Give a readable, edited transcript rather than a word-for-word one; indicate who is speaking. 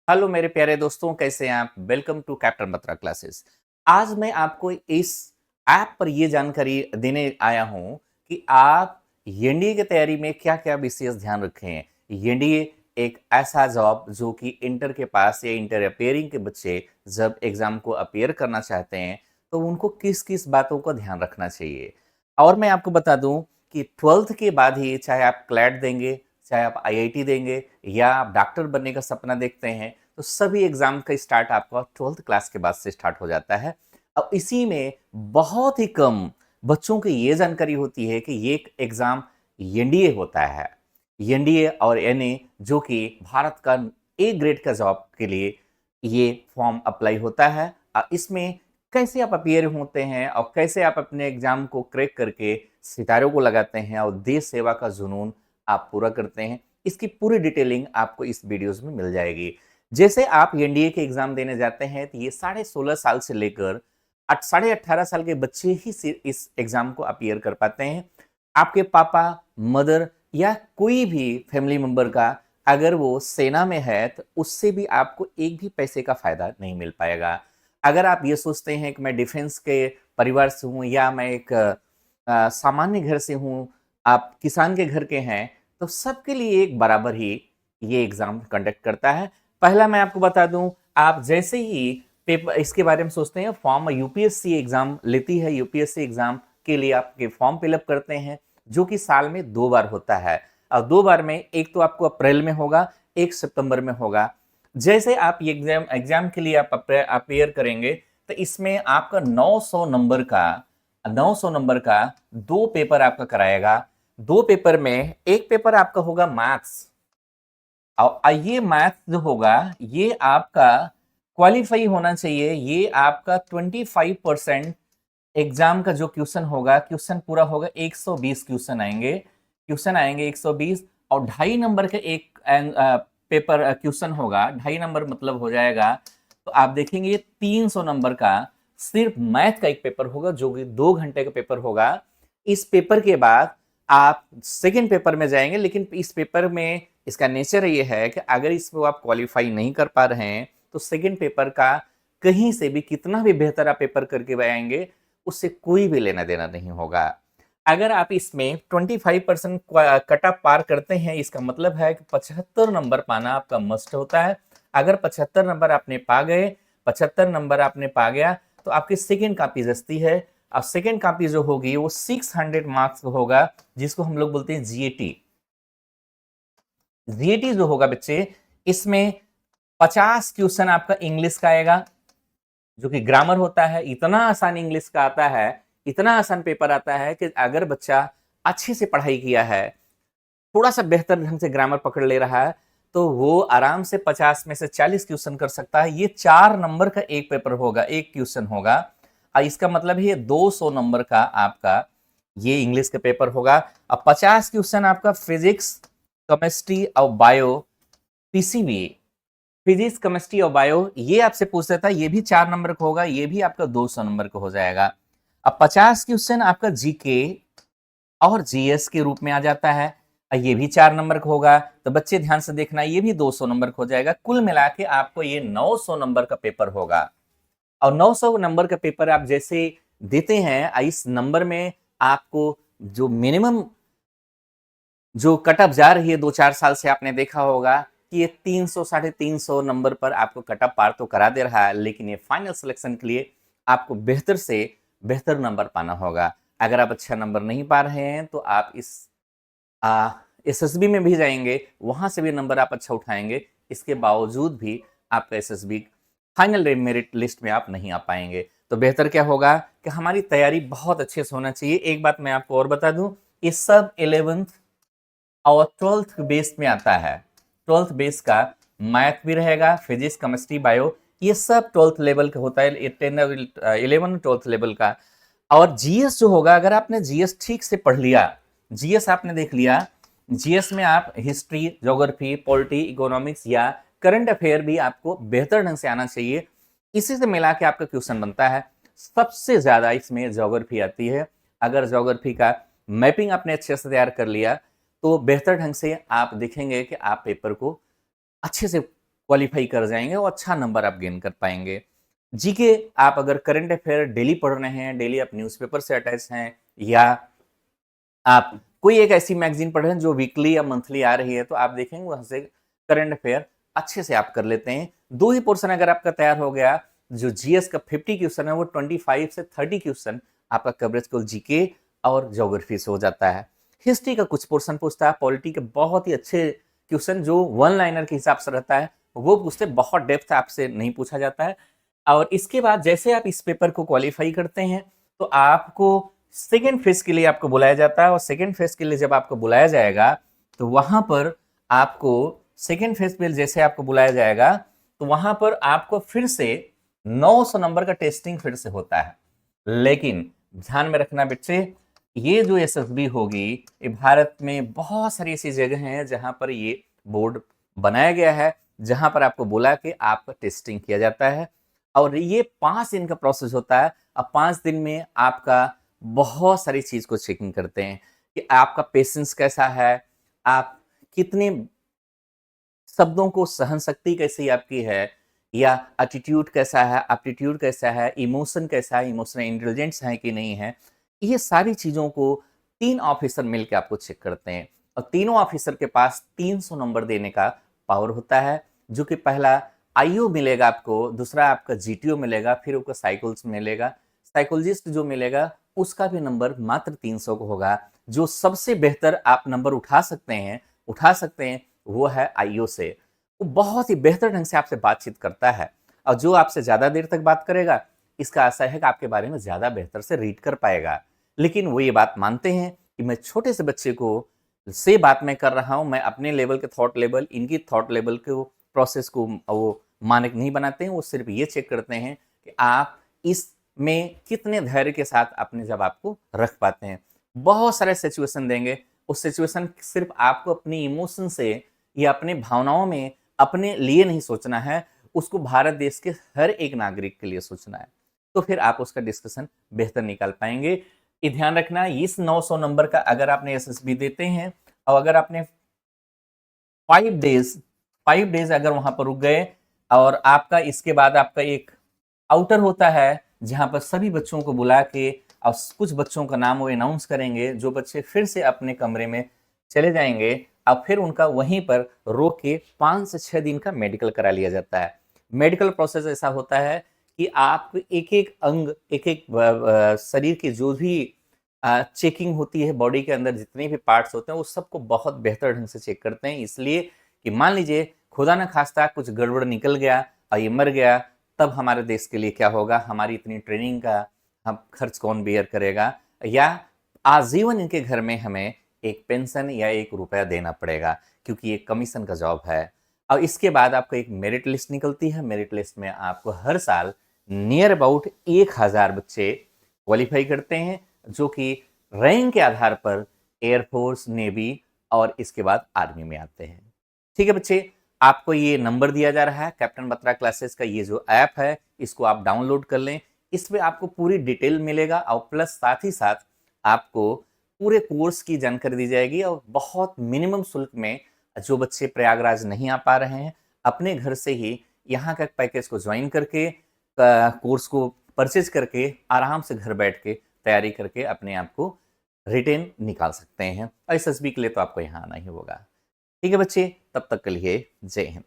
Speaker 1: Hello मेरे प्यारे दोस्तों, कैसे हैं आप? Welcome to Captain Batra classes. आज मैं आपको इस ऐप पर ये जानकारी देने आया हूँ कि आप एनडीए की तैयारी में क्या-क्या विशेष ध्यान रखें। एनडीए एक ऐसा जॉब जो कि इंटर के पास या इंटर अपियरिंग के बच्चे जब एग्जाम को अपीयर करना चाहते हैं, तो उनको किस-किस बातों का ध्यान रखना चाहिए। और मैं आपको बता दूँ कि 12th के बाद ही चाहे आप क्लैट देंगे, चाहे आप आईआईटी देंगे या आप डॉक्टर बनने का सपना देखते हैं, तो सभी एग्जाम का स्टार्ट आपका 12th क्लास के बाद से स्टार्ट हो जाता है। अब इसी में बहुत ही कम बच्चों को ये जानकारी होती है कि ये एक एग्जाम एनडीए होता है। एनडीए और एनए जो कि भारत का ए ग्रेड का जॉब के लिए ये फॉर्म अप्लाई होता है। इसमें कैसे आप अपीयर होते हैं और कैसे आप अपने एग्जाम को क्रैक करके सितारों को लगाते हैं और देश सेवा का जुनून आप पूरा करते हैं, इसकी पूरी डिटेलिंग आपको इस वीडियोस में मिल जाएगी। जैसे आप एनडीए के एग्जाम देने जाते हैं तो ये 16.5 साल से लेकर 18.5 साल के बच्चे ही इस एग्जाम को अपीयर कर पाते हैं। आपके पापा, मदर या कोई भी फैमिली मेंबर का अगर वो सेना में है तो उससे भी आपको एक भी पैसे का फायदा नहीं मिल पाएगा। अगर आप ये सोचते हैं कि मैं डिफेंस के परिवार से हूँ या मैं एक सामान्य घर से हूँ, आप किसान के घर के हैं, तो सबके लिए एक बराबर ही ये एग्जाम कंडक्ट करता है। पहला मैं आपको बता दूं, आप जैसे ही पेपर इसके बारे में सोचते हैं, फॉर्म यूपीएससी एग्जाम लेती है, यूपीएससी एग्जाम के लिए आपके फॉर्म फिलअप करते हैं, जो कि साल में 2 बार होता है। और 2 बार में एक तो आपको अप्रैल में होगा, एक सितंबर में होगा। जैसे आप ये एग्जाम एग्जाम के लिए आप अपेयर करेंगे, तो इसमें आपका 900 नंबर का 2 पेपर आपका कराएगा। 2 पेपर में एक पेपर आपका होगा मैथ्स, और ये मैथ जो होगा ये आपका क्वालिफाई होना चाहिए। ये आपका 25% एग्जाम का जो क्वेश्चन होगा, क्वेश्चन पूरा होगा 120 क्वेश्चन आएंगे 120, और 2.5 नंबर का एक पेपर क्वेश्चन होगा। 2.5 नंबर मतलब हो जाएगा, तो आप देखेंगे 300 नंबर का सिर्फ मैथ का एक पेपर होगा, जो कि 2 घंटे का पेपर होगा। इस पेपर के बाद आप सेकेंड पेपर में जाएंगे, लेकिन इस पेपर में इसका नेचर ये है कि अगर इसको आप क्वालिफाई नहीं कर पा रहे हैं, तो सेकेंड पेपर का कहीं से भी कितना भी बेहतर आप पेपर करके आएंगे, उससे कोई भी लेना देना नहीं होगा। अगर आप इसमें 25% कट ऑफ पार करते हैं, इसका मतलब है कि 75 नंबर पाना आपका मस्ट होता है। अगर 75 नंबर आपने पा गए, 75 नंबर आपने पा गया, तो आपकी सेकेंड कॉपी जस्ती है। अब सेकेंड कॉपी जो होगी वो 600 मार्क्स होगा, जिसको हम लोग बोलते हैं जीएटी। जीएटी जो होगा बच्चे, इसमें 50 क्वेश्चन आपका इंग्लिश का आएगा, जो कि ग्रामर होता है। इतना आसान इंग्लिश का आता है, इतना आसान पेपर आता है कि अगर बच्चा अच्छे से पढ़ाई किया है, थोड़ा सा बेहतर ढंग से ग्रामर पकड़ ले रहा है, तो वो आराम से 50 में से 40 क्वेश्चन कर सकता है। ये 4 नंबर का एक पेपर होगा, एक क्वेश्चन होगा, और इसका मतलब है 200 नंबर का आपका ये इंग्लिश का पेपर होगा। अब 50 क्वेश्चन आपका फिजिक्स, केमिस्ट्री और बायो, पीसीबी, फिजिक्स, केमिस्ट्री और बायो, ये आपसे पूछ लेता है, ये भी 4 नंबर का होगा, ये भी आपका 200 नंबर का हो जाएगा। अब 50 क्वेश्चन आपका जीके और जीएस के रूप में आ जाता है, ये भी 4 नंबर का होगा। तो बच्चे ध्यान से देखना, ये भी 200 नंबर का हो जाएगा। कुल मिला के आपको ये 900 नंबर का पेपर होगा। और 900 नंबर का पेपर आप जैसे देते हैं, इस नंबर में आपको जो मिनिमम जो कट ऑफ जा रही है, 2-4 साल से आपने देखा होगा कि ये 300 साढ़े 300 नंबर पर आपको कट ऑफ पार तो करा दे रहा है, लेकिन ये फाइनल सिलेक्शन के लिए आपको बेहतर से बेहतर नंबर पाना होगा। अगर आप अच्छा नंबर नहीं पा रहे हैं, तो आप इस एसएसबी में भी जाएंगे, वहां से भी नंबर आप अच्छा उठाएंगे, इसके बावजूद भी आपका एसएसबी फाइनल मेरिट लिस्ट में आप नहीं आ पाएंगे। तो बेहतर क्या होगा कि हमारी तैयारी बहुत अच्छे से होना चाहिए। एक बात मैं आपको और बता दूं, ये सब 11th और 12th बेस में आता है। 12th बेस का मैथ भी रहेगा, फिजिक्स, केमिस्ट्री, बायो, ये सब 12th लेवल का होता है। 11 12th लेवल का। और जीएस जो होगा, अगर आपने जीएस ठीक से पढ़ लिया, जीएस आपने देख लिया, जीएस में आप हिस्ट्री, ज्योग्राफी, पॉलिटी, इकोनॉमिक्स या करंट अफेयर भी आपको बेहतर ढंग से आना चाहिए। इसी से मिला के आपका क्वेश्चन बनता है। सबसे ज्यादा इसमें ज्योग्राफी आती है। अगर ज्योग्राफी का मैपिंग आपने अच्छे से तैयार कर लिया, तो बेहतर ढंग से आप देखेंगे कि आप पेपर को अच्छे से क्वालिफाई कर जाएंगे और अच्छा नंबर आप गेन कर पाएंगे। जीके आप अगर करंट अफेयर डेली पढ़ रहे हैं, डेली आप न्यूज़पेपर से अटैच हैं, या आप कोई एक ऐसी मैगजीन पढ़ रहे हैं जो वीकली या मंथली आ रही है, तो आप देखेंगे वहां से करंट अफेयर अच्छे से आप कर लेते हैं। 2 ही पोर्शन अगर आपका तैयार हो गया, जो जीएस का 50 क्वेश्चन है वो 25 से 30 क्वेश्चन आपका कवरेज केवल जीके और ज्योग्राफी से हो जाता है। हिस्ट्री का कुछ पोर्शन पूछता है, पॉलिटी के बहुत ही अच्छे क्वेश्चन जो वन लाइनर के हिसाब से रहता है वो पूछते, बहुत डेप्थ आपसे नहीं पूछा जाता है। और इसके बाद जैसे आप इस पेपर को क्वालिफाई करते हैं तो आपको सेकेंड फेज के लिए आपको बुलाया जाता है, और सेकेंड फेज के लिए जब आपको बुलाया जाएगा तो वहां पर आपको सेकेंड फेज पे जैसे आपको बुलाया जाएगा तो वहां पर आपको फिर से 900 नंबर का टेस्टिंग फिर से होता है। लेकिन ध्यान में रखना बच्चे, ये जो एसएसबी होगी, ये भारत में बहुत सारी ऐसी जगह हैं जहां पर ये बोर्ड बनाया गया है, जहां पर आपको बुला के आपका टेस्टिंग किया जाता है। और ये 5 दिन का प्रोसेस होता है। अब 5 दिन में आपका बहुत सारी चीज को चेकिंग करते हैं कि आपका पेशेंस कैसा है, आप कितने शब्दों को सहन शक्ति कैसी आपकी है, या एटीट्यूड कैसा है, एप्टीट्यूड कैसा है, इमोशन कैसा है, इमोशनल इंटेलिजेंस है कि नहीं है। ये सारी चीजों को 3 ऑफिसर मिलकर आपको चेक करते हैं, और तीनों ऑफिसर के पास 300 नंबर देने का पावर होता है, जो कि पहला आईओ मिलेगा आपको, दूसरा आपका जीटीओ मिलेगा, फिर आपका साइकोल्स मिलेगा, साइकोलॉजिस्ट जो मिलेगा उसका भी नंबर मात्र 300 को होगा। जो सबसे बेहतर आप नंबर उठा सकते हैं वो है आईओ से। वो बहुत ही बेहतर ढंग से आपसे बातचीत करता है, और जो आपसे ज्यादा देर तक बात करेगा इसका आशा है कि आपके बारे में ज्यादा बेहतर से रीड कर पाएगा। लेकिन वो ये बात मानते हैं कि मैं छोटे से बच्चे को से बात मैं कर रहा हूं, मैं अपने लेवल के थॉट लेवल, इनकी थॉट लेवल को प्रोसेस को वो मानक नहीं बनाते हैं। वो सिर्फ ये चेक करते हैं कि आप इसमें कितने धैर्य के साथ अपने जब आपको रख पाते हैं। बहुत सारे सिचुएशन देंगे, उस सिचुएशन सिर्फ आपको अपनी इमोशन से या अपने भावनाओं में अपने लिए नहीं सोचना है, उसको भारत देश के हर एक नागरिक के लिए सोचना है। तो फिर आप उसका डिस्कशन बेहतर निकाल पाएंगे। ये ध्यान रखना, इस 900 नंबर का अगर आपने एसएसबी देते हैं, और अगर आपने 5 डेज अगर वहां पर रुक गए, और आपका इसके बाद आपका एक आउटर होता है जहां पर सभी बच्चों को बुला के और कुछ बच्चों का नाम वो अनाउंस करेंगे, जो बच्चे फिर से अपने कमरे में चले जाएंगे, और फिर उनका वहीं पर रोक के 5 से 6 दिन का मेडिकल करा लिया जाता है। मेडिकल प्रोसेस ऐसा होता है कि आप एक एक अंग, एक एक शरीर की जो भी चेकिंग होती है, बॉडी के अंदर जितने भी पार्ट्स होते हैं वो सबको बहुत बेहतर ढंग से चेक करते हैं। इसलिए कि मान लीजिए खुदा न खास्ता कुछ गड़बड़ निकल गया और ये मर गया, तब हमारे देश के लिए क्या होगा, हमारी इतनी ट्रेनिंग का हम खर्च कौन बेयर करेगा, या आजीवन इनके घर में हमें एक पेंशन या 1 रुपया देना पड़ेगा, क्योंकि ये कमीशन का जॉब है। और इसके बाद आपको एक मेरिट लिस्ट निकलती है। मेरिट लिस्ट में आपको हर साल नियर अबाउट 1000 बच्चे क्वालिफाई करते हैं, जो कि रैंक के आधार पर एयरफोर्स, नेवी और इसके बाद आर्मी में आते हैं। ठीक है बच्चे, आपको ये नंबर दिया जा रहा है, कैप्टन बत्रा क्लासेस का ये जो ऐप है इसको आप डाउनलोड कर लें। इसमें आपको पूरी डिटेल मिलेगा, और प्लस साथ ही साथ आपको पूरे कोर्स की जानकारी दी जाएगी, और बहुत मिनिमम शुल्क में जो बच्चे प्रयागराज नहीं आ पा रहे हैं, अपने घर से ही यहाँ का पैकेज को ज्वाइन करके, कोर्स को परचेज करके आराम से घर बैठ के तैयारी करके अपने आप को रिटेन निकाल सकते हैं। और एसएसबी के लिए तो आपको यहाँ आना ही होगा। ठीक है बच्चे, तब तक के लिए जय हिंद।